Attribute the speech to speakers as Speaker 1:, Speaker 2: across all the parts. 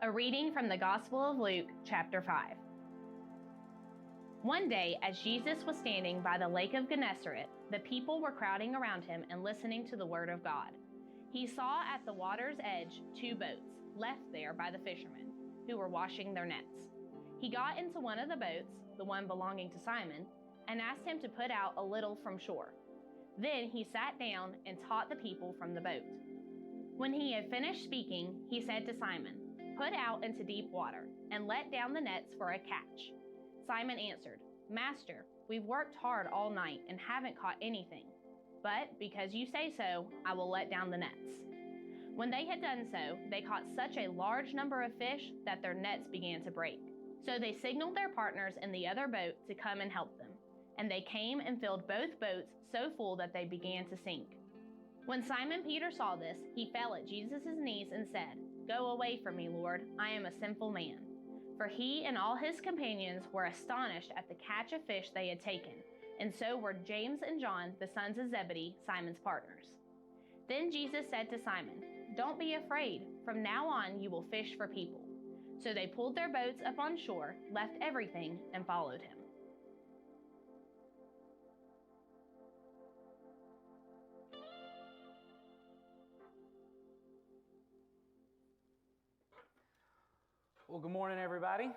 Speaker 1: A reading from the Gospel of Luke, chapter 5. One day, as Jesus was standing by the lake of Gennesaret, the people were crowding around him and listening to the word of God. He saw at the water's edge 2 boats, left there by the fishermen, who were washing their nets. He got into one of the boats, the one belonging to Simon, and asked him to put out a little from shore. Then he sat down and taught the people from the boat. When he had finished speaking, he said to Simon, "Put out into deep water, and let down the nets for a catch." Simon answered, "Master, we've worked hard all night and haven't caught anything. But because you say so, I will let down the nets." When they had done so, they caught such a large number of fish that their nets began to break. So they signaled their partners in the other boat to come and help them. And they came and filled both boats so full that they began to sink. When Simon Peter saw this, he fell at Jesus' knees and said, "Go away from me, Lord, I am a sinful man." For he and all his companions were astonished at the catch of fish they had taken, and so were James and John, the sons of Zebedee, Simon's partners. Then Jesus said to Simon, "Don't be afraid. From now on you will fish for people." So they pulled their boats up on shore, left everything, and followed him.
Speaker 2: Well, good morning, everybody.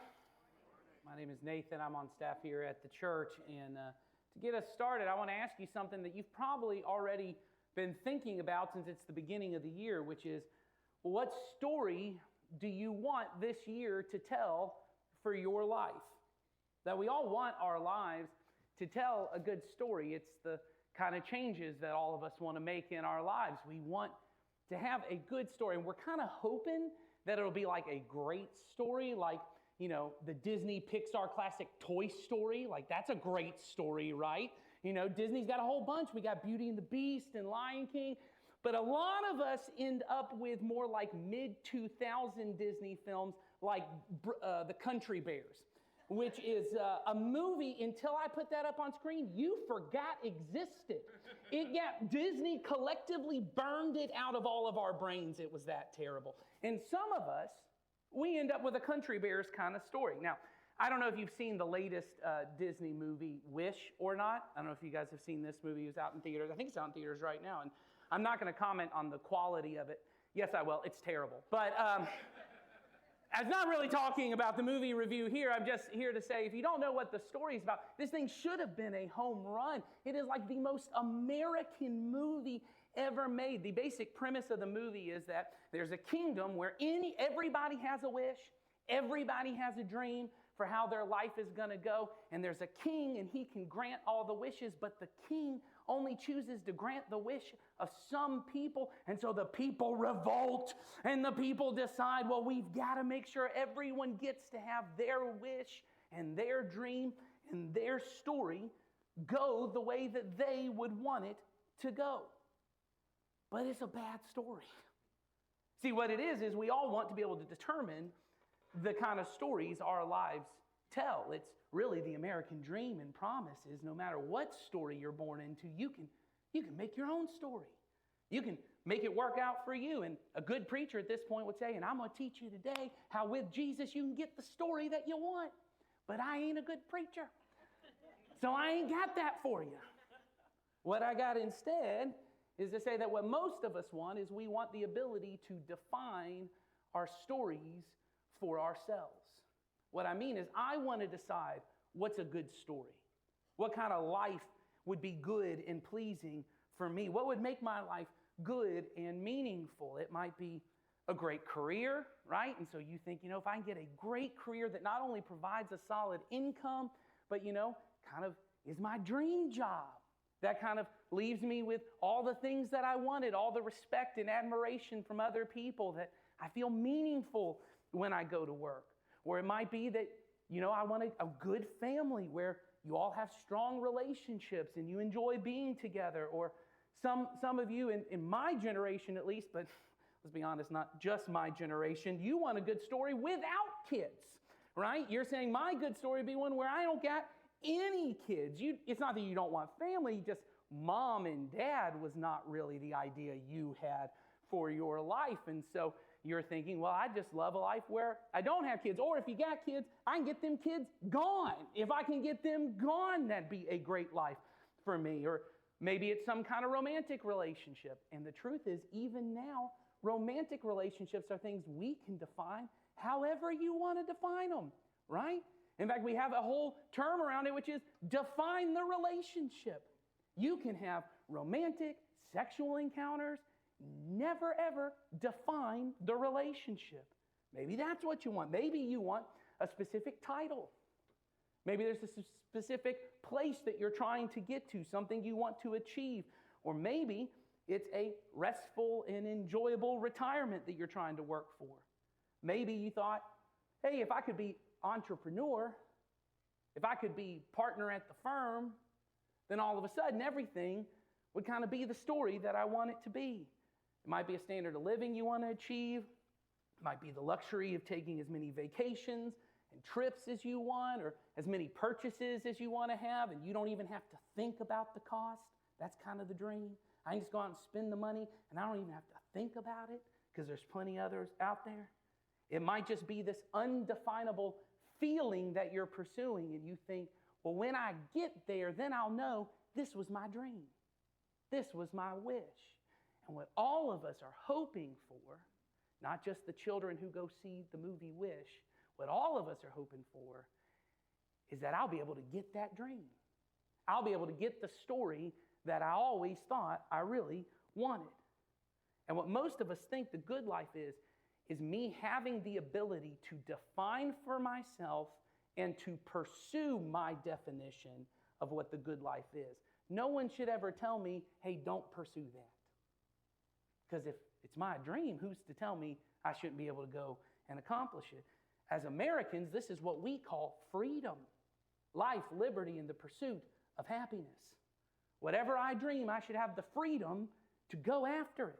Speaker 2: My name is Nathan. I'm on staff here at the church. And to get us started, I want to ask you something that you've probably already been thinking about since it's the beginning of the year, which is, what story do you want this year to tell for your life? That we all want our lives to tell a good story. It's the kind of changes that all of us want to make in our lives. We want to have a good story, and we're kind of hoping that it'll be like a great story, like, you know, the Disney Pixar classic Toy Story. Like, that's a great story, right? You know, Disney's got a whole bunch. We got Beauty and the Beast and Lion King. But a lot of us end up with more like mid-2000 Disney films like The Country Bears, which is a movie, until I put that up on screen, you forgot existed. Disney collectively burned it out of all of our brains. It was that terrible. And some of us, we end up with a Country Bears kind of story. Now, I don't know if you've seen the latest Disney movie, Wish, or not. I don't know if you guys have seen this movie. It was out in theaters. I think it's out in theaters right now. And I'm not going to comment on the quality of it. Yes, I will. It's terrible. But I'm not really talking about the movie review here. I'm just here to say, if you don't know what the story is about, this thing should have been a home run. It is like the most American movie ever made. The basic premise of the movie is that there's a kingdom where everybody has a wish, everybody has a dream for how their life is going to go, and there's a king, and he can grant all the wishes, but the king only chooses to grant the wish of some people, and so the people revolt, and the people decide, well, we've got to make sure everyone gets to have their wish and their dream and their story go the way that they would want it to go. But it's a bad story. See, what it is we all want to be able to determine the kind of stories our lives tell. It's really the American dream and promise is, no matter what story you're born into, you can make your own story. You can make it work out for you. And a good preacher at this point would say, and I'm going to teach you today how with Jesus you can get the story that you want. But I ain't a good preacher, so I ain't got that for you. What I got instead is to say that what most of us want is we want the ability to define our stories for ourselves. What I mean is, I want to decide what's a good story. What kind of life would be good and pleasing for me? What would make my life good and meaningful? It might be a great career, right? And so you think, if I can get a great career that not only provides a solid income, but, kind of is my dream job. That kind of leaves me with all the things that I wanted, all the respect and admiration from other people, that I feel meaningful when I go to work. Or it might be that, I want a good family where you all have strong relationships and you enjoy being together. Or some of you in my generation at least, but let's be honest, not just my generation, you want a good story without kids, right? You're saying my good story would be one where I don't got any kids. It's not that you don't want family, just mom and dad was not really the idea you had for your life. And so you're thinking, well, I just love a life where I don't have kids. Or if you got kids, I can get them kids gone. If I can get them gone, that'd be a great life for me. Or maybe it's some kind of romantic relationship. And the truth is, even now, romantic relationships are things we can define however you want to define them, right? In fact, we have a whole term around it, which is define the relationship. You can have romantic, sexual encounters, never ever define the relationship. Maybe that's what you want. Maybe you want a specific title. Maybe there's a specific place that you're trying to get to, something you want to achieve. Or maybe it's a restful and enjoyable retirement that you're trying to work for. Maybe you thought, hey, if I could be entrepreneur, if I could be partner at the firm, then all of a sudden everything would kind of be the story that I want it to be. It might be a standard of living you want to achieve. It might be the luxury of taking as many vacations and trips as you want, or as many purchases as you want to have, and you don't even have to think about the cost. That's kind of the dream. I can just go out and spend the money, and I don't even have to think about it because there's plenty others out there. It might just be this undefinable feeling that you're pursuing, and you think, well, when I get there, then I'll know this was my dream. This was my wish. And what all of us are hoping for, not just the children who go see the movie Wish, what all of us are hoping for is that I'll be able to get that dream. I'll be able to get the story that I always thought I really wanted. And what most of us think the good life is me having the ability to define for myself and to pursue my definition of what the good life is. No one should ever tell me, hey, don't pursue that. Because if it's my dream, who's to tell me I shouldn't be able to go and accomplish it? As Americans, this is what we call freedom. Life, liberty, and the pursuit of happiness. Whatever I dream, I should have the freedom to go after it.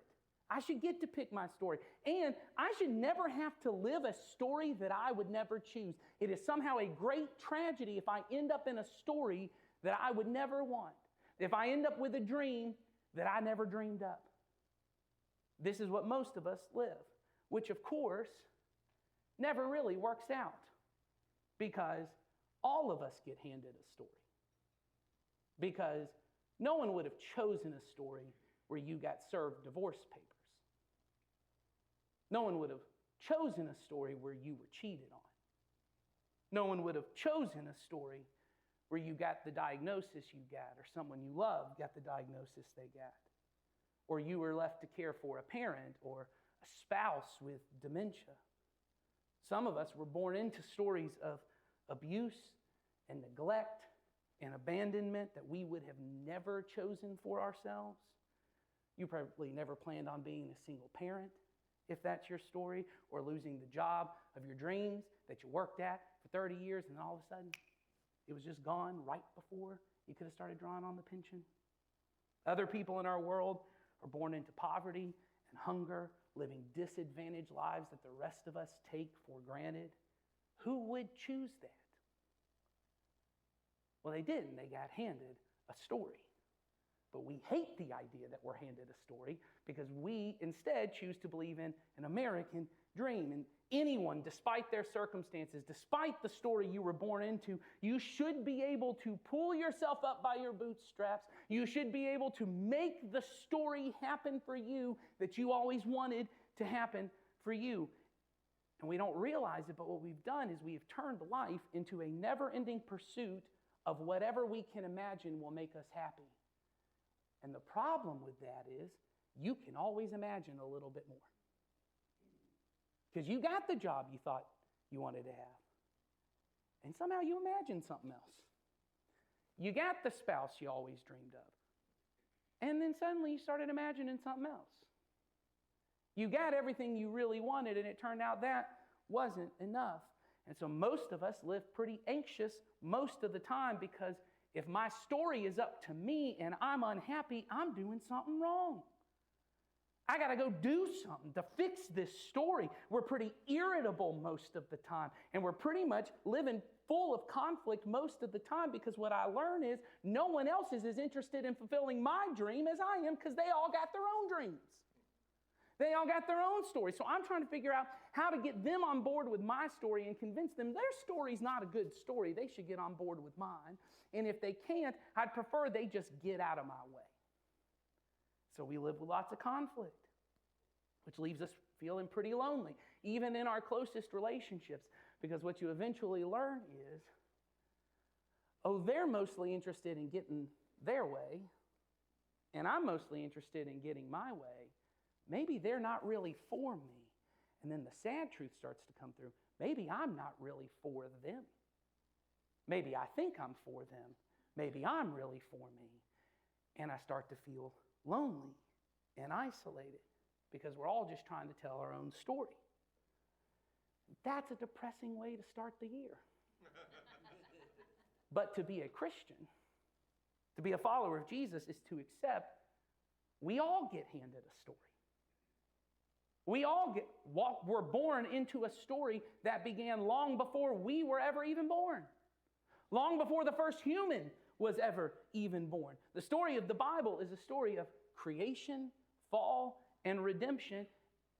Speaker 2: I should get to pick my story. And I should never have to live a story that I would never choose. It is somehow a great tragedy if I end up in a story that I would never want. If I end up with a dream that I never dreamed up. This is what most of us live, which of course never really works out because all of us get handed a story. Because no one would have chosen a story where you got served divorce papers. No one would have chosen a story where you were cheated on. No one would have chosen a story where you got the diagnosis you got, or someone you loved got the diagnosis they got, or you were left to care for a parent or a spouse with dementia. Some of us were born into stories of abuse and neglect and abandonment that we would have never chosen for ourselves. You probably never planned on being a single parent, if that's your story, or losing the job of your dreams that you worked at for 30 years, and then all of a sudden it was just gone right before you could have started drawing on the pension. Other people in our world are born into poverty and hunger, living disadvantaged lives that the rest of us take for granted. Who would choose that? Well, they didn't. They got handed a story. But we hate the idea that we're handed a story because we instead choose to believe in an American dream. And anyone, despite their circumstances, despite the story you were born into, you should be able to pull yourself up by your bootstraps. You should be able to make the story happen for you that you always wanted to happen for you. And we don't realize it, but what we've done is we've turned life into a never-ending pursuit of whatever we can imagine will make us happy. And the problem with that is you can always imagine a little bit more. Because you got the job you thought you wanted to have. And somehow you imagined something else. You got the spouse you always dreamed of. And then suddenly you started imagining something else. You got everything you really wanted, and it turned out that wasn't enough. And so most of us live pretty anxious most of the time because if my story is up to me and I'm unhappy, I'm doing something wrong. I got to go do something to fix this story. We're pretty irritable most of the time, and we're pretty much living full of conflict most of the time because what I learn is no one else is as interested in fulfilling my dream as I am because they all got their own dreams. They all got their own story. So I'm trying to figure out how to get them on board with my story and convince them their story's not a good story. They should get on board with mine. And if they can't, I'd prefer they just get out of my way. So we live with lots of conflict, which leaves us feeling pretty lonely, even in our closest relationships, because what you eventually learn is, oh, they're mostly interested in getting their way, and I'm mostly interested in getting my way. Maybe they're not really for me. And then the sad truth starts to come through. Maybe I'm not really for them. Maybe I think I'm for them. Maybe I'm really for me. And I start to feel lonely and isolated because we're all just trying to tell our own story. That's a depressing way to start the year. But to be a Christian, to be a follower of Jesus, is to accept we all get handed a story. We all were born into a story that began long before we were ever even born. Long before the first human was ever even born. The story of the Bible is a story of creation, fall, and redemption,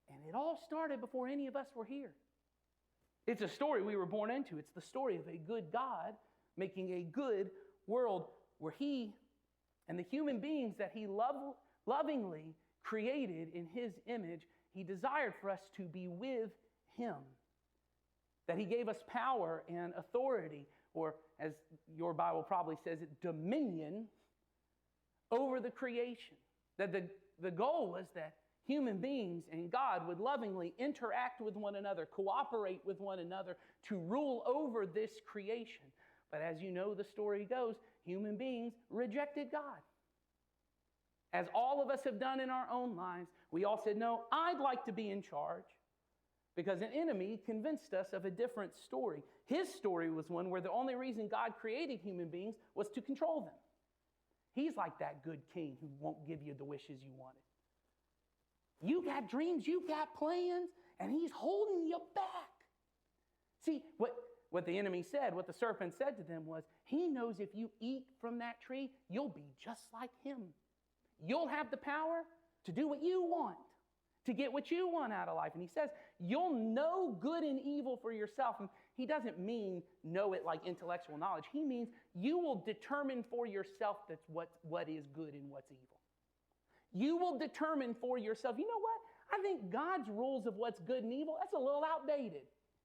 Speaker 2: and it all started before any of us were here. It's a story we were born into. It's the story of a good God making a good world where He and the human beings that He lovingly created in His image, He desired for us to be with Him. That He gave us power and authority, or as your Bible probably says it, dominion over the creation. That the goal was that human beings and God would lovingly interact with one another, cooperate with one another to rule over this creation. But as you know, the story goes, human beings rejected God. As all of us have done in our own lives, we all said, no, I'd like to be in charge. Because an enemy convinced us of a different story. His story was one where the only reason God created human beings was to control them. He's like that good king who won't give you the wishes you wanted. You got dreams, you got plans, and He's holding you back. See, what the enemy said, what the serpent said to them was, he knows if you eat from that tree, you'll be just like him. You'll have the power to do what you want, to get what you want out of life. And he says, you'll know good and evil for yourself. And he doesn't mean know it like intellectual knowledge. He means you will determine for yourself that's what is good and what's evil. You will determine for yourself, you know what? I think God's rules of what's good and evil, that's a little outdated.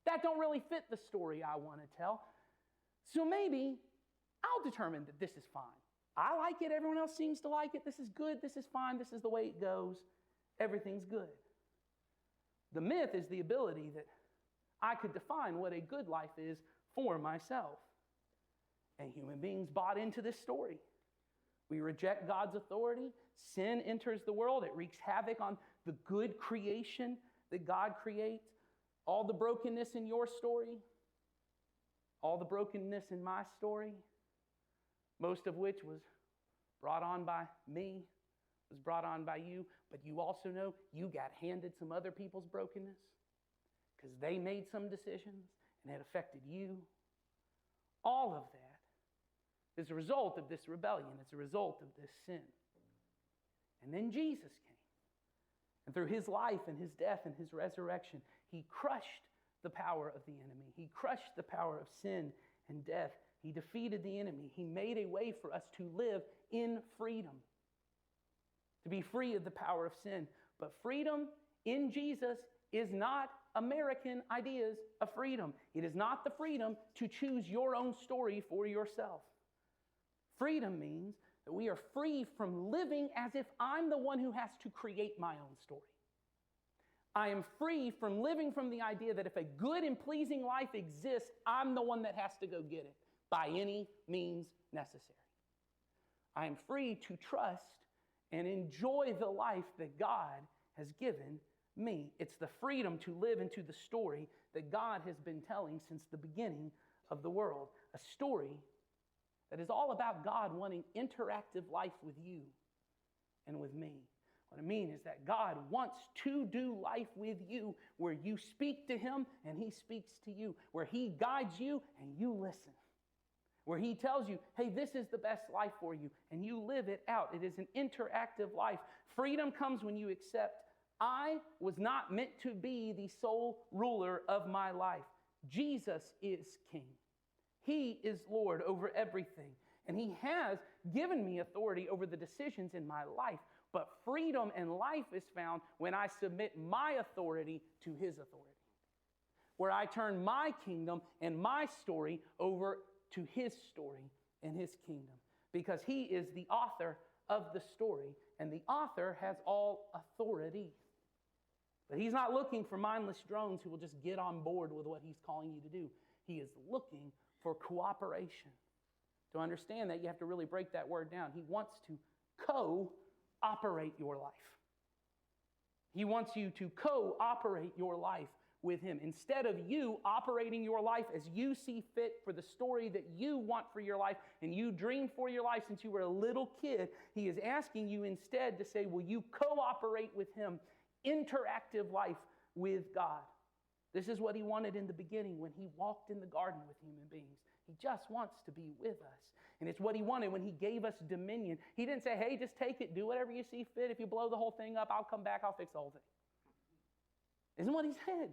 Speaker 2: That don't really fit the story I want to tell. So maybe I'll determine that this is fine. I like it. Everyone else seems to like it. This is good. This is fine. This is the way it goes. Everything's good. The myth is the ability that I could define what a good life is for myself. And human beings bought into this story. We reject God's authority. Sin enters the world. It wreaks havoc on the good creation that God creates. All the brokenness in your story, all the brokenness in my story, most of which was brought on by me, was brought on by you, but you also know you got handed some other people's brokenness because they made some decisions and it affected you. All of that is a result of this rebellion. It's a result of this sin. And then Jesus came. And through His life and His death and His resurrection, He crushed the power of the enemy. He crushed the power of sin and death. He defeated the enemy. He made a way for us to live in freedom, to be free of the power of sin. But freedom in Jesus is not American ideas of freedom. It is not the freedom to choose your own story for yourself. Freedom means that we are free from living as if I'm the one who has to create my own story. I am free from living from the idea that if a good and pleasing life exists, I'm the one that has to go get it by any means necessary. I am free to trust and enjoy the life that God has given me. It's the freedom to live into the story that God has been telling since the beginning of the world. A story that is all about God wanting interactive life with you and with me. What I mean is that God wants to do life with you where you speak to Him and He speaks to you, where He guides you and you listen, where He tells you, hey, this is the best life for you, and you live it out. It is an interactive life. Freedom comes when you accept, I was not meant to be the sole ruler of my life. Jesus is King. He is Lord over everything. And He has given me authority over the decisions in my life. But freedom and life is found when I submit my authority to His authority, where I turn my kingdom and my story over to His story and His kingdom, because He is the author of the story, and the author has all authority. But He's not looking for mindless drones who will just get on board with what He's calling you to do. He is looking for cooperation. To understand that, you have to really break that word down. He wants to co-operate your life. He wants you to co-operate your life with Him. Instead of you operating your life as you see fit for the story that you want for your life and you dreamed for your life since you were a little kid, He is asking you instead to say, will you cooperate with Him? Interactive life with God. This is what He wanted in the beginning when He walked in the garden with human beings. He just wants to be with us. And it's what He wanted when He gave us dominion. He didn't say, hey, just take it, do whatever you see fit. If you blow the whole thing up, I'll come back, I'll fix the whole thing. Isn't what He said?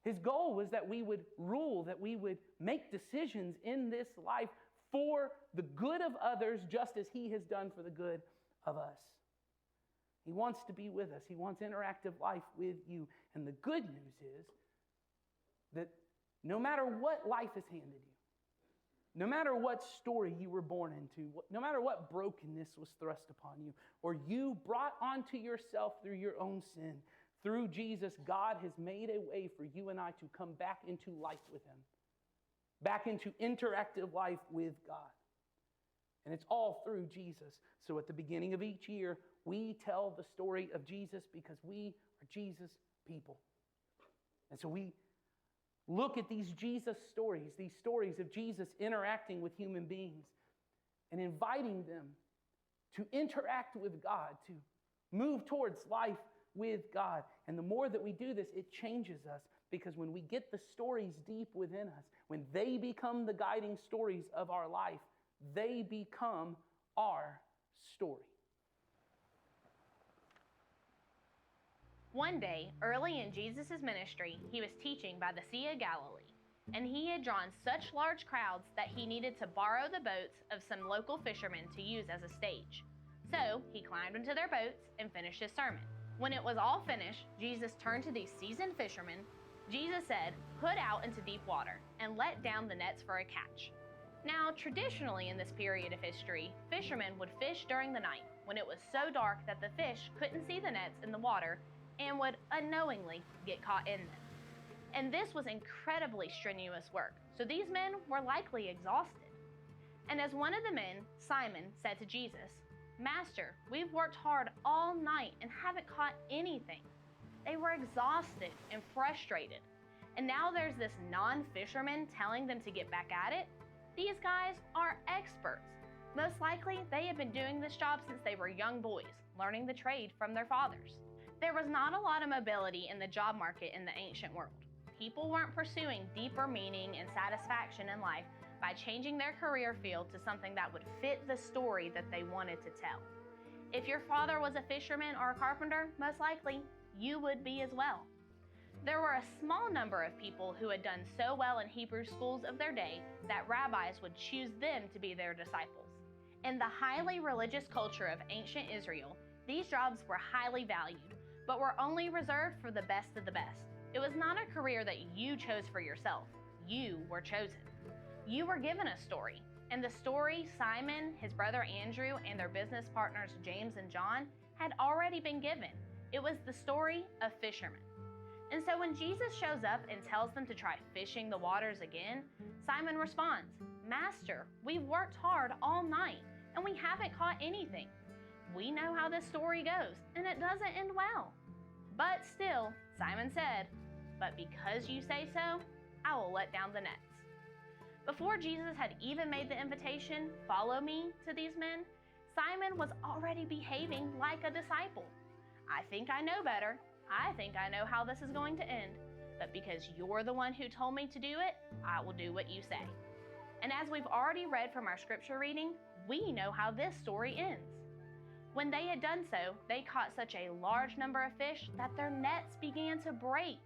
Speaker 2: His goal was that we would rule, that we would make decisions in this life for the good of others, just as He has done for the good of us. He wants to be with us. He wants interactive life with you. And the good news is that no matter what life has handed you, no matter what story you were born into, no matter what brokenness was thrust upon you, or you brought onto yourself through your own sin, through Jesus, God has made a way for you and I to come back into life with Him, back into interactive life with God. And it's all through Jesus. So at the beginning of each year, we tell the story of Jesus because we are Jesus people. And so we look at these Jesus stories, these stories of Jesus interacting with human beings and inviting them to interact with God, to move towards life with God. And the more that we do this, it changes us, because when we get the stories deep within us, when they become the guiding stories of our life, they become our story.
Speaker 1: One day, early in Jesus' ministry, He was teaching by the Sea of Galilee, and He had drawn such large crowds that He needed to borrow the boats of some local fishermen to use as a stage. So He climbed into their boats and finished His sermon. When it was all finished, Jesus turned to these seasoned fishermen. Jesus said, "Put out into deep water and let down the nets for a catch." Now, traditionally in this period of history, fishermen would fish during the night when it was so dark that the fish couldn't see the nets in the water and would unknowingly get caught in them. And this was incredibly strenuous work, so these men were likely exhausted. And as one of the men, Simon, said to Jesus, "Master, we've worked hard all night and haven't caught anything." They were exhausted and frustrated. And now there's this non-fisherman telling them to get back at it? These guys are experts. Most likely, they have been doing this job since they were young boys, learning the trade from their fathers. There was not a lot of mobility in the job market in the ancient world. People weren't pursuing deeper meaning and satisfaction in life by changing their career field to something that would fit the story that they wanted to tell. If your father was a fisherman or a carpenter, most likely you would be as well. There were a small number of people who had done so well in Hebrew schools of their day that rabbis would choose them to be their disciples. In the highly religious culture of ancient Israel, these jobs were highly valued, but were only reserved for the best of the best. It was not a career that you chose for yourself. You were chosen. You were given a story, and the story Simon, his brother Andrew, and their business partners James and John had already been given. It was the story of fishermen. And so when Jesus shows up and tells them to try fishing the waters again, Simon responds, "Master, we've worked hard all night, and we haven't caught anything. We know how this story goes, and it doesn't end well." But still, Simon said, "But because you say so, I will let down the nets." Before Jesus had even made the invitation, "Follow me," to these men, Simon was already behaving like a disciple. "I think I know better. I think I know how this is going to end. But because you're the one who told me to do it, I will do what you say." And as we've already read from our scripture reading, we know how this story ends. When they had done so, they caught such a large number of fish that their nets began to break.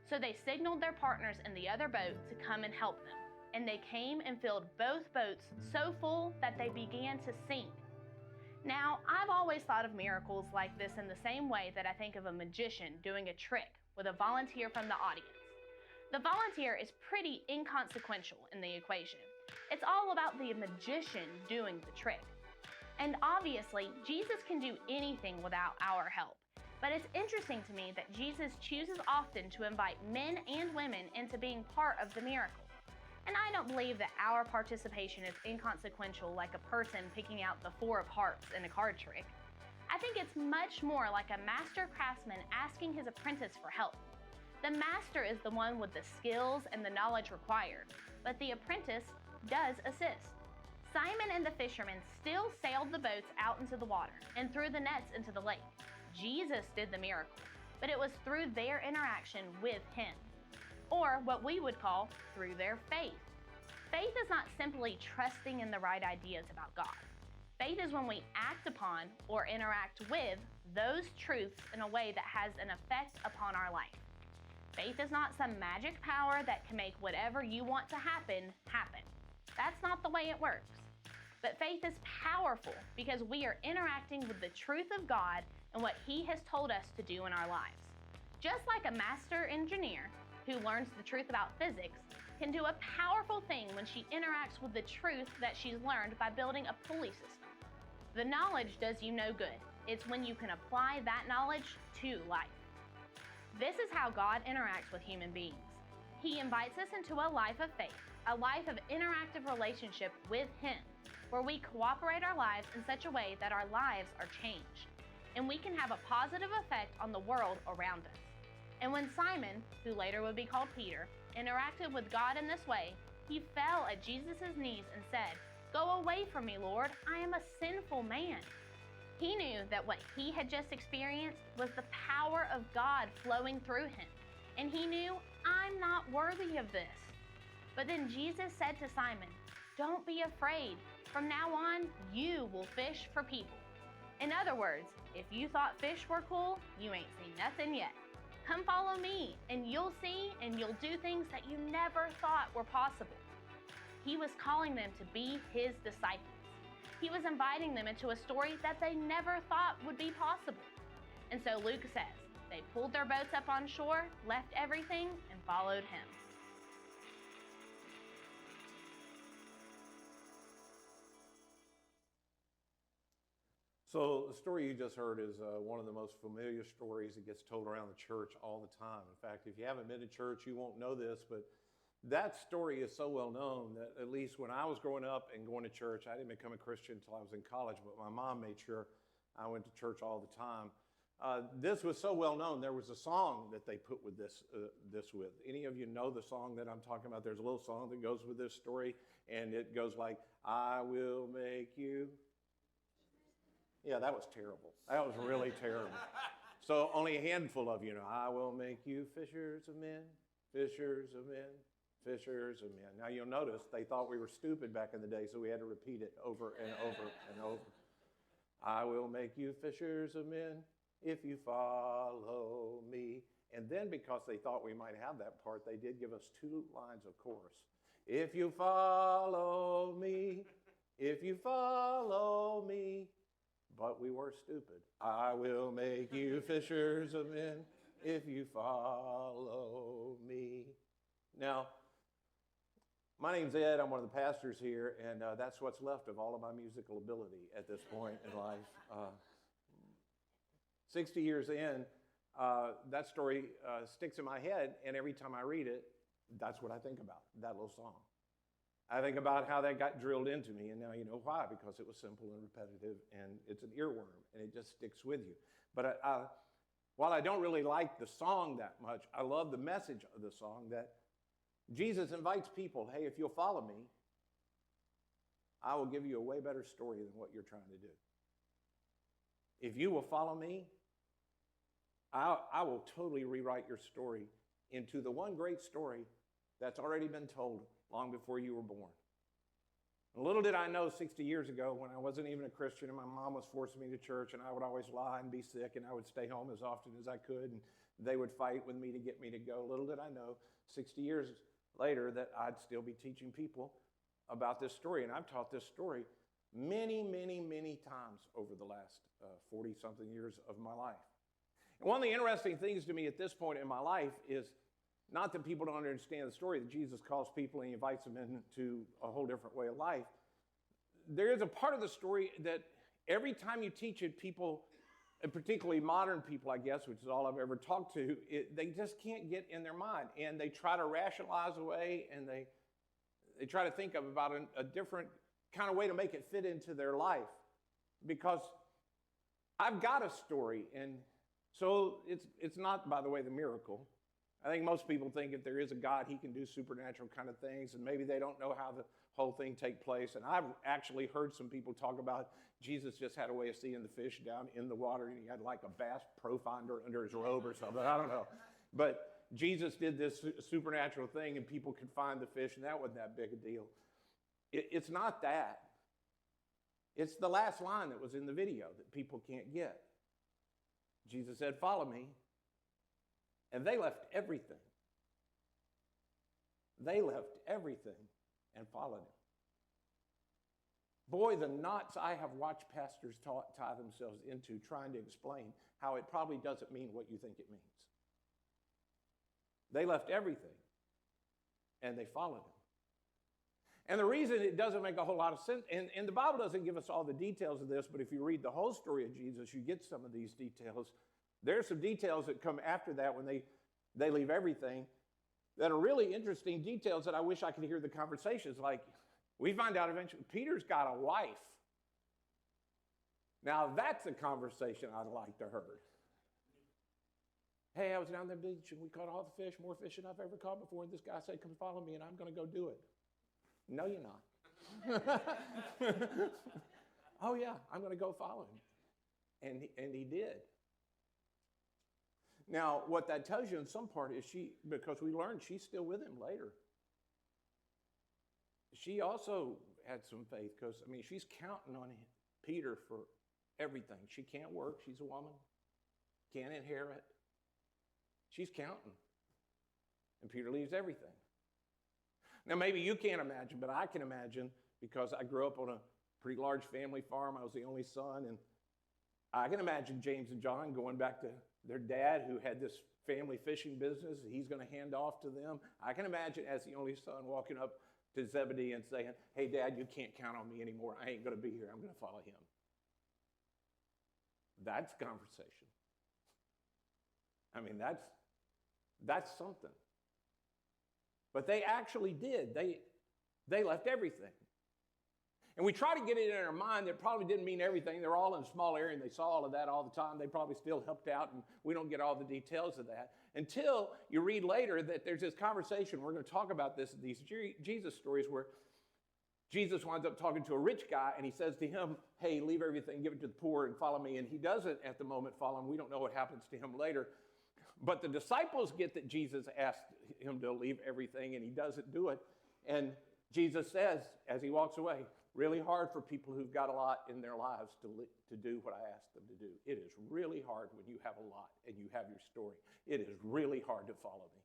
Speaker 1: So they signaled their partners in the other boat to come and help them. And they came and filled both boats so full that they began to sink. Now, I've always thought of miracles like this in the same way that I think of a magician doing a trick with a volunteer from the audience. The volunteer is pretty inconsequential in the equation. It's all about the magician doing the trick. And obviously, Jesus can do anything without our help. But it's interesting to me that Jesus chooses often to invite men and women into being part of the miracle. And I don't believe that our participation is inconsequential like a person picking out the 4 of hearts in a card trick. I think it's much more like a master craftsman asking his apprentice for help. The master is the one with the skills and the knowledge required, but the apprentice does assist. Simon and the fishermen still sailed the boats out into the water and threw the nets into the lake. Jesus did the miracle, but it was through their interaction with him, or what we would call through their faith. Faith is not simply trusting in the right ideas about God. Faith is when we act upon or interact with those truths in a way that has an effect upon our life. Faith is not some magic power that can make whatever you want to happen, happen. That's not the way it works. But faith is powerful because we are interacting with the truth of God and what He has told us to do in our lives. Just like a master engineer who learns the truth about physics can do a powerful thing when she interacts with the truth that she's learned by building a pulley system. The knowledge does you no good. It's when you can apply that knowledge to life. This is how God interacts with human beings. He invites us into a life of faith, a life of interactive relationship with Him, where we cooperate our lives in such a way that our lives are changed, and we can have a positive effect on the world around us. And when Simon, who later would be called Peter, interacted with God in this way, he fell at Jesus' knees and said, "Go away from me, Lord, I am a sinful man." He knew that what he had just experienced was the power of God flowing through him, and he knew, "I'm not worthy of this." But then Jesus said to Simon, "Don't be afraid. From now on, you will fish for people." In other words, if you thought fish were cool, you ain't seen nothing yet. Come follow me, and you'll see, and you'll do things that you never thought were possible. He was calling them to be His disciples. He was inviting them into a story that they never thought would be possible. And so Luke says, they pulled their boats up on shore, left everything, and followed Him.
Speaker 3: So the story you just heard is one of the most familiar stories that gets told around the church all the time. In fact, if you haven't been to church, you won't know this, but that story is so well known that at least when I was growing up and going to church, I didn't become a Christian until I was in college, but my mom made sure I went to church all the time. This was so well known. There was a song that they put with this with. Any of you know the song that I'm talking about? There's a little song that goes with this story, and it goes like, "I will make you." Yeah, that was terrible. That was really terrible. So only a handful of you know, "I will make you fishers of men, fishers of men, fishers of men." Now you'll notice they thought we were stupid back in the day, so we had to repeat it over and over and over. "I will make you fishers of men if you follow me." And then because they thought we might have that part, they did give us 2 lines of chorus. "If you follow me, if you follow me." But we were stupid. "I will make you fishers of men if you follow me." Now, my name's Ed. I'm one of the pastors here, and that's what's left of all of my musical ability at this point in life. 60 years in, that story sticks in my head, and every time I read it, that's what I think about, that little song. I think about how that got drilled into me, and now you know why, because it was simple and repetitive, and it's an earworm, and it just sticks with you. But while I don't really like the song that much, I love the message of the song that Jesus invites people, hey, if you'll follow me, I will give you a way better story than what you're trying to do. If you will follow me, I will totally rewrite your story into the one great story that's already been told long before you were born. Little did I know 60 years ago when I wasn't even a Christian and my mom was forcing me to church and I would always lie and be sick and I would stay home as often as I could and they would fight with me to get me to go. Little did I know 60 years later that I'd still be teaching people about this story. And I've taught this story many, many, many times over the last 40-something years of my life. And one of the interesting things to me at this point in my life is not that people don't understand the story, that Jesus calls people and he invites them into a whole different way of life. There is a part of the story that every time you teach it, people, and particularly modern people, I guess, which is all I've ever talked to, they just can't get in their mind. And they try to rationalize away and they try to think about a different kind of way to make it fit into their life. Because I've got a story, and so it's not, by the way, the miracle. I think most people think if there is a God, he can do supernatural kind of things, and maybe they don't know how the whole thing take place. And I've actually heard some people talk about Jesus just had a way of seeing the fish down in the water, and he had like a bass profinder under his robe or something. I don't know. But Jesus did this supernatural thing, and people could find the fish, and that wasn't that big a deal. It's not that. It's the last line that was in the video that people can't get. Jesus said, "Follow me." And they left everything. They left everything and followed him. Boy, the knots I have watched pastors tie themselves into trying to explain how it probably doesn't mean what you think it means. They left everything and they followed him. And the reason it doesn't make a whole lot of sense, and the Bible doesn't give us all the details of this, but if you read the whole story of Jesus, you get some of these details. There's some details that come after that when they leave everything that are really interesting details that I wish I could hear the conversations. Like, we find out eventually Peter's got a wife. Now, that's a conversation I'd like to hear. Hey, I was down the beach and we caught all the fish, more fish than I've ever caught before, and this guy said, "Come follow me," and I'm going to go do it. No, you're not. Oh, yeah, I'm going to go follow him. And he did. Now, what that tells you in some part is because we learned she's still with him later. She also had some faith because, she's counting on Peter for everything. She can't work. She's a woman. Can't inherit. She's counting. And Peter leaves everything. Now, maybe you can't imagine, but I can imagine because I grew up on a pretty large family farm. I was the only son, and I can imagine James and John going back to their dad who had this family fishing business. He's going to hand off to them. I can imagine as the only son walking up to Zebedee and saying, "Hey, Dad, you can't count on me anymore. I ain't going to be here. I'm going to follow him." That's conversation. That's something. But they actually did. They left everything. And we try to get it in our mind that probably didn't mean everything. They're all in a small area and they saw all of that all the time. They probably still helped out, and we don't get all the details of that until you read later that there's this conversation. We're going to talk about these Jesus stories where Jesus winds up talking to a rich guy and he says to him, "Hey, leave everything, give it to the poor and follow me." And he doesn't at the moment follow him. We don't know what happens to him later. But the disciples get that Jesus asked him to leave everything and he doesn't do it. And Jesus says, as he walks away, really hard for people who've got a lot in their lives to do what I asked them to do. It is really hard when you have a lot and you have your story. It is really hard to follow me.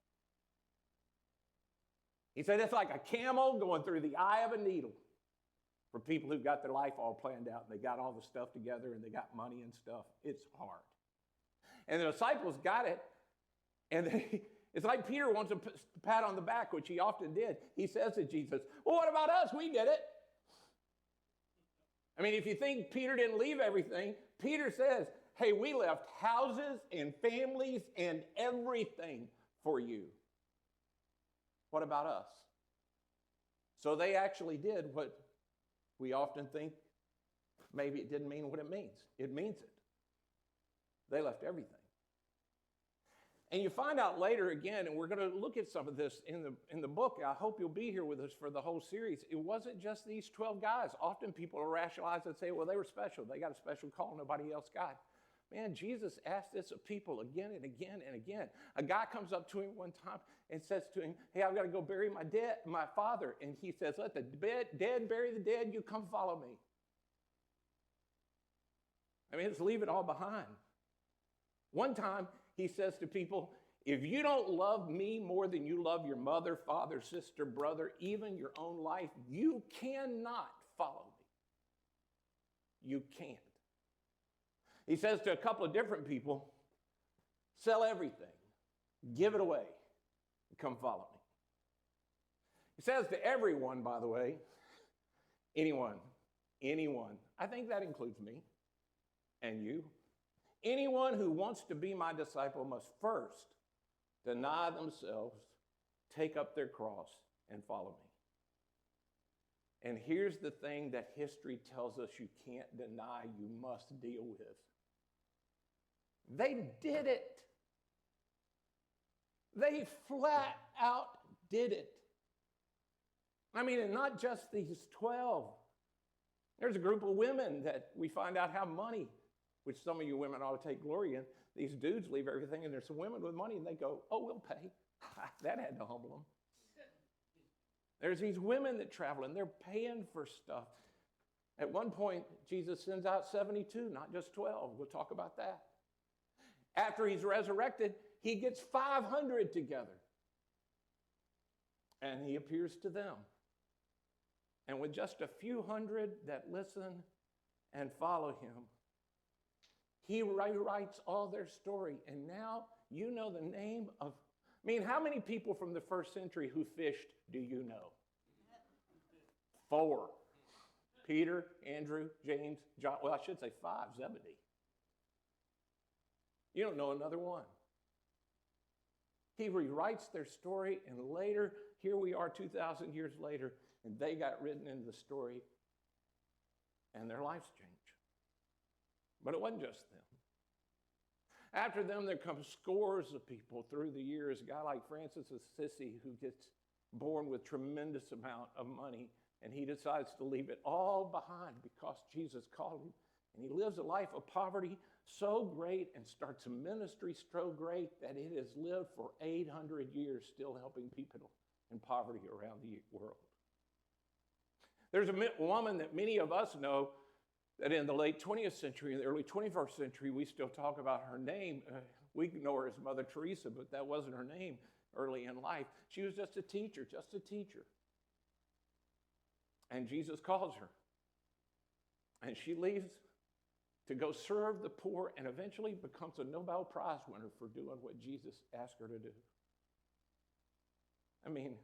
Speaker 3: He said it's like a camel going through the eye of a needle for people who've got their life all planned out and they got all the stuff together and they got money and stuff. It's hard. And the disciples got it, and it's like Peter wants a pat on the back, which he often did. He says to Jesus, "Well, what about us? We did it." If you think Peter didn't leave everything, Peter says, "Hey, we left houses and families and everything for you. What about us?" So they actually did what we often think maybe it didn't mean what it means. It means it. They left everything. And you find out later again, and we're going to look at some of this in the book. I hope you'll be here with us for the whole series. It wasn't just these 12 guys. Often people rationalize and say, well, they were special. They got a special call nobody else got. Man, Jesus asked this of people again and again and again. A guy comes up to him one time and says to him, hey, I've got to go bury my father. And he says, let the dead bury the dead. You come follow me. I mean, just leave it all behind. One time, he says to people, if you don't love me more than you love your mother, father, sister, brother, even your own life, you cannot follow me. You can't. He says to a couple of different people, sell everything, give it away, and come follow me. He says to everyone, by the way, anyone. I think that includes me and you. Anyone who wants to be my disciple must first deny themselves, take up their cross, and follow me. And here's the thing that history tells us you can't deny, you must deal with. They did it. They flat out did it. I mean, and not just these 12. There's a group of women that we find out have money, which some of you women ought to take glory in. These dudes leave everything, and there's some women with money, and they go, oh, we'll pay. That had to humble them. There's these women that travel, and they're paying for stuff. At one point, Jesus sends out 72, not just 12. We'll talk about that. After he's resurrected, he gets 500 together. And he appears to them. And with just a few hundred that listen and follow him, he rewrites all their story. And now you know the name of, I mean, how many people from the first century who fished do you know? 4. Peter, Andrew, James, John. Well, I should say 5, Zebedee. You don't know another one. He rewrites their story, and later, here we are 2,000 years later, and they got written into the story, and their lives changed. But it wasn't just them. After them, there come scores of people through the years. A guy like Francis of Assisi, who gets born with tremendous amount of money, and he decides to leave it all behind because Jesus called him. And he lives a life of poverty so great and starts a ministry so great that it has lived for 800 years, still helping people in poverty around the world. There's a woman that many of us know that in the late 20th century, in the early 21st century, we still talk about her name. We know her as Mother Teresa, but that wasn't her name early in life. She was just a teacher. And Jesus calls her. And she leaves to go serve the poor and eventually becomes a Nobel Prize winner for doing what Jesus asked her to do. I mean,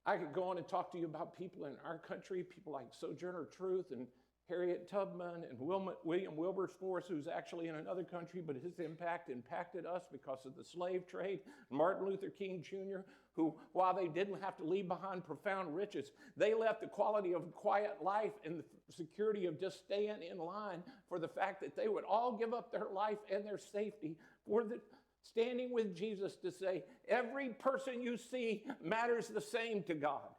Speaker 3: I could go on and talk to you about people in our country, people like Sojourner Truth and Harriet Tubman and William Wilberforce, who's actually in another country, but his impact impacted us because of the slave trade. Martin Luther King Jr., who, while they didn't have to leave behind profound riches, they left the quality of a quiet life and the security of just staying in line for the fact that they would all give up their life and their safety for the standing with Jesus to say, every person you see matters the same to God.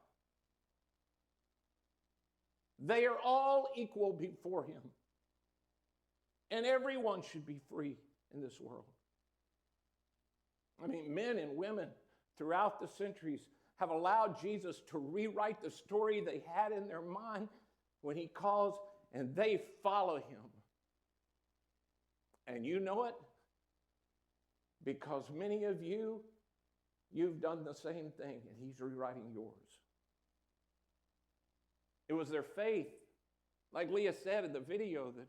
Speaker 3: They are all equal before him. And everyone should be free in this world. I mean, men and women throughout the centuries have allowed Jesus to rewrite the story they had in their mind when he calls, and they follow him. And you know it because many of you, you've done the same thing, and he's rewriting yours. It was their faith, like Leah said in the video, that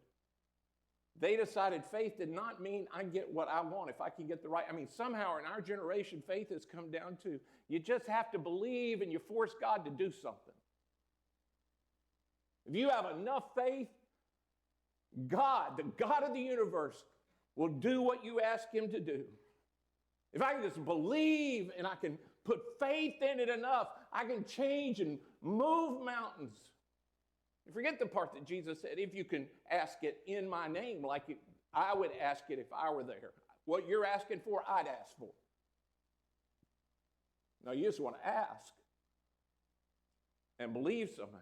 Speaker 3: they decided faith did not mean I get what I want if I can get the right. I mean, somehow in our generation, faith has come down to you just have to believe and you force God to do something. If you have enough faith, God, the God of the universe, will do what you ask him to do. If I can just believe and I can put faith in it enough, I can change and move mountains. You forget the part that Jesus said, if you can ask it in my name, like I would ask it if I were there. What you're asking for, I'd ask for. No, you just want to ask and believe somehow.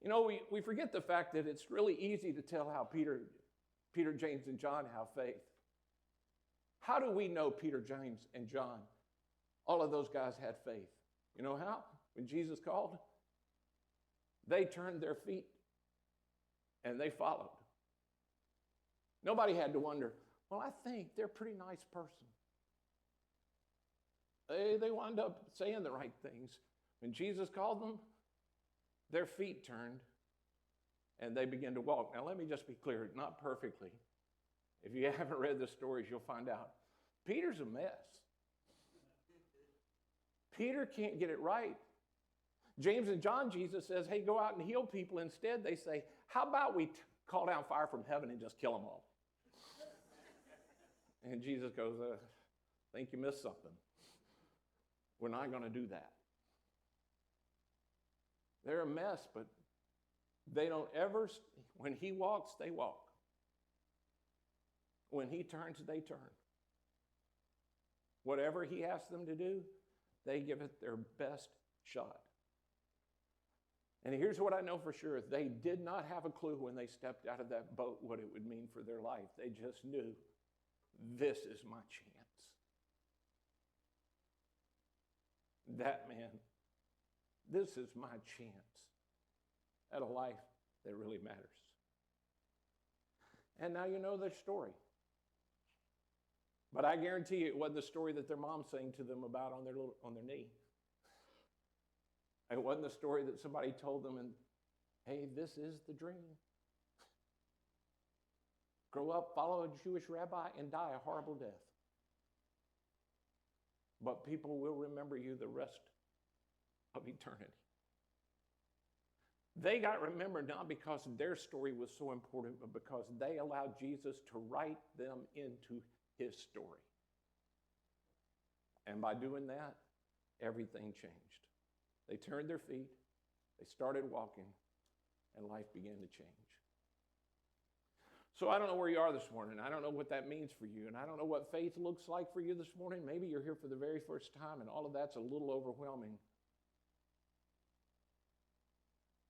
Speaker 3: You know, we forget the fact that it's really easy to tell how Peter Peter, James, and John have faith. How do we know Peter, James, and John, all of those guys had faith? You know how? When Jesus called, they turned their feet and they followed. Nobody had to wonder, well, I think they're a pretty nice person. They wound up saying the right things. When Jesus called them, their feet turned and they began to walk. Now, let me just be clear, not perfectly. If you haven't read the stories, you'll find out. Peter's a mess. Peter can't get it right. James and John, Jesus says, hey, go out and heal people. Instead, they say, how about we call down fire from heaven and just kill them all? And Jesus goes, I think you missed something. We're not going to do that. They're a mess, but they don't ever, when he walks, they walk. When he turns, they turn. Whatever he asks them to do, they give it their best shot. And here's what I know for sure. They did not have a clue when they stepped out of that boat what it would mean for their life. They just knew, this is my chance. That man, this is my chance at a life that really matters. And now you know their story. But I guarantee you it wasn't the story that their mom sang to them about on their knee. It wasn't the story that somebody told them and, hey, this is the dream. Grow up, follow a Jewish rabbi, and die a horrible death. But people will remember you the rest of eternity. They got remembered not because their story was so important, but because they allowed Jesus to write them into his story. And by doing that, everything changed. They turned their feet, they started walking, and life began to change. So I don't know where you are this morning. I don't know what that means for you, and I don't know what faith looks like for you this morning. Maybe you're here for the very first time, and all of that's a little overwhelming.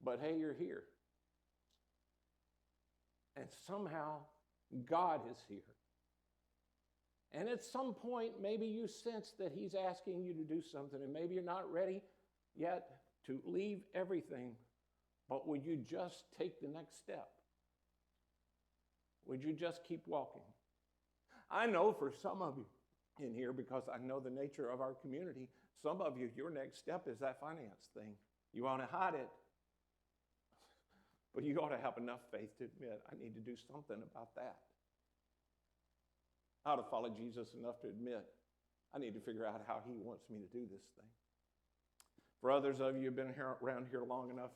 Speaker 3: But hey, you're here. And somehow, God is here. And at some point, maybe you sense that he's asking you to do something, and maybe you're not ready yet to leave everything, but would you just take the next step? Would you just keep walking? I know for some of you in here, because I know the nature of our community, some of you, your next step is that finance thing. You want to hide it, but you ought to have enough faith to admit, I need to do something about that. I ought to follow Jesus enough to admit, I need to figure out how he wants me to do this thing. For others of you who've been around here long enough,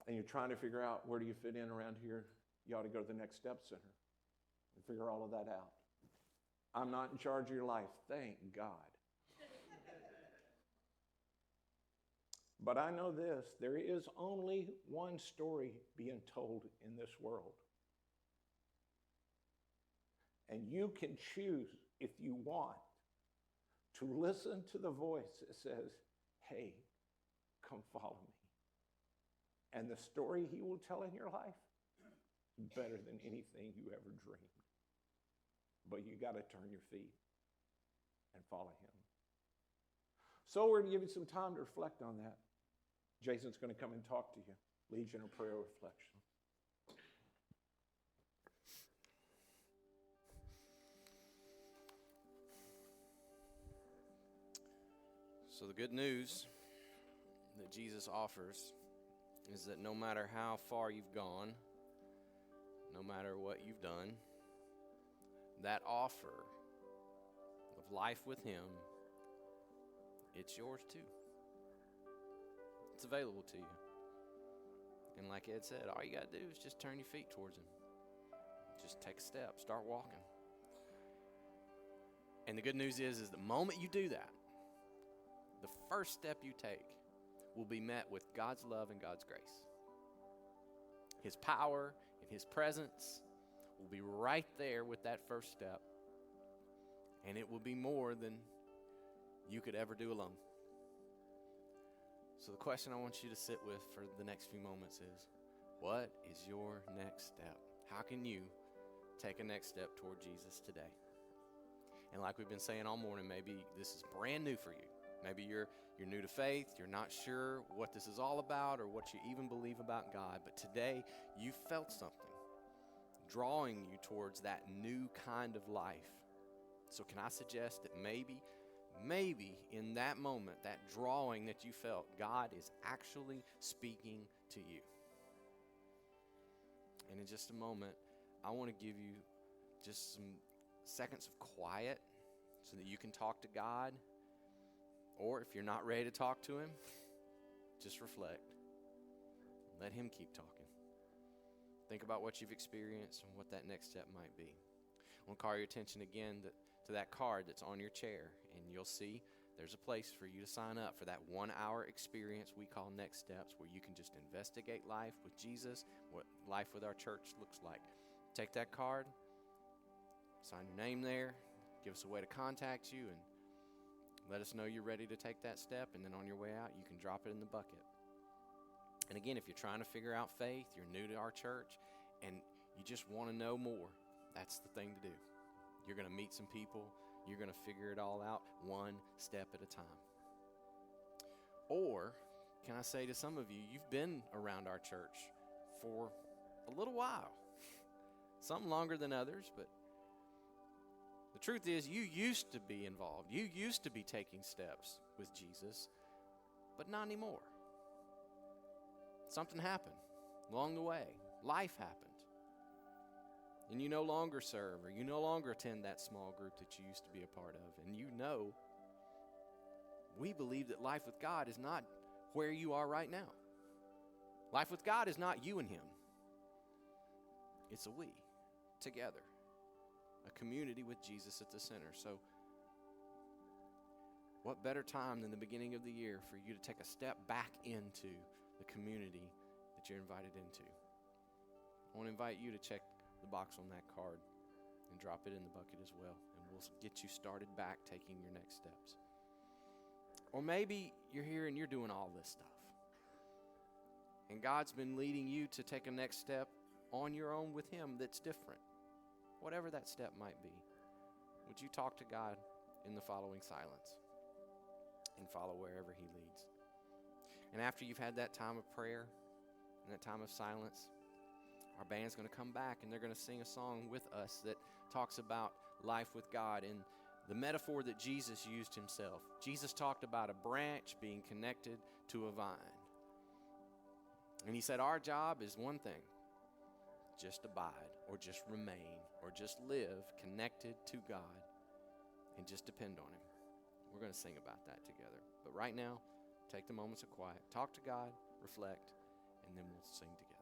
Speaker 3: and you're trying to figure out where do you fit in around here, you ought to go to the Next Step Center and figure all of that out. I'm not in charge of your life, thank God. But I know this, there is only one story being told in this world. And you can choose, if you want, to listen to the voice that says, hey, come follow me. And the story he will tell in your life is better than anything you ever dreamed. But you got to turn your feet and follow him. So we're going to give you some time to reflect on that. Jason's going to come and talk to you. Lead you in a prayer of reflection.
Speaker 4: So the good news that Jesus offers is that no matter how far you've gone, no matter what you've done, that offer of life with him, it's yours too. It's available to you. And like Ed said, all you got to do is just turn your feet towards him. Just take a step, start walking. And the good news is the moment you do that, the first step you take will be met with God's love and God's grace. His power and his presence will be right there with that first step. And it will be more than you could ever do alone. So the question I want you to sit with for the next few moments is, what is your next step? How can you take a next step toward Jesus today. And like we've been saying all morning, maybe this is brand new for you. Maybe you're new to faith, you're not sure what this is all about or what you even believe about God, but today you felt something drawing you towards that new kind of life. So can I suggest that maybe in that moment, that drawing that you felt, God is actually speaking to you. And in just a moment, I want to give you just some seconds of quiet so that you can talk to God. Or if you're not ready to talk to him, just reflect. Let him keep talking. Think about what you've experienced and what that next step might be. I want to call your attention again to that card that's on your chair, and you'll see there's a place for you to sign up for that 1-hour experience we call Next Steps, where you can just investigate life with Jesus, what life with our church looks like. Take that card, sign your name there, give us a way to contact you, and let us know you're ready to take that step, and then on your way out, you can drop it in the bucket. And again, if you're trying to figure out faith, you're new to our church, and you just want to know more, that's the thing to do. You're going to meet some people. You're going to figure it all out one step at a time. Or, can I say to some of you, you've been around our church for a little while. Some longer than others, but the truth is you used to be involved. You used to be taking steps with Jesus, but not anymore. Something happened along the way. Life happened. And you no longer serve, or you no longer attend that small group that you used to be a part of. And you know, we believe that life with God is not where you are right now. Life with God is not you and him. It's a we, together. A community with Jesus at the center. So, what better time than the beginning of the year for you to take a step back into the community that you're invited into? I want to invite you to check the box on that card and drop it in the bucket as well, and we'll get you started back taking your next steps. Or maybe you're here and you're doing all this stuff, and God's been leading you to take a next step on your own with him that's different. Whatever that step might be, would you talk to God in the following silence and follow wherever he leads? And after you've had that time of prayer and that time of silence, our band's going to come back and they're going to sing a song with us that talks about life with God and the metaphor that Jesus used himself. Jesus talked about a branch being connected to a vine. And he said our job is one thing: just abide, or just remain, or just live connected to God and just depend on him. We're going to sing about that together. But right now, take the moments of quiet, talk to God, reflect, and then we'll sing together.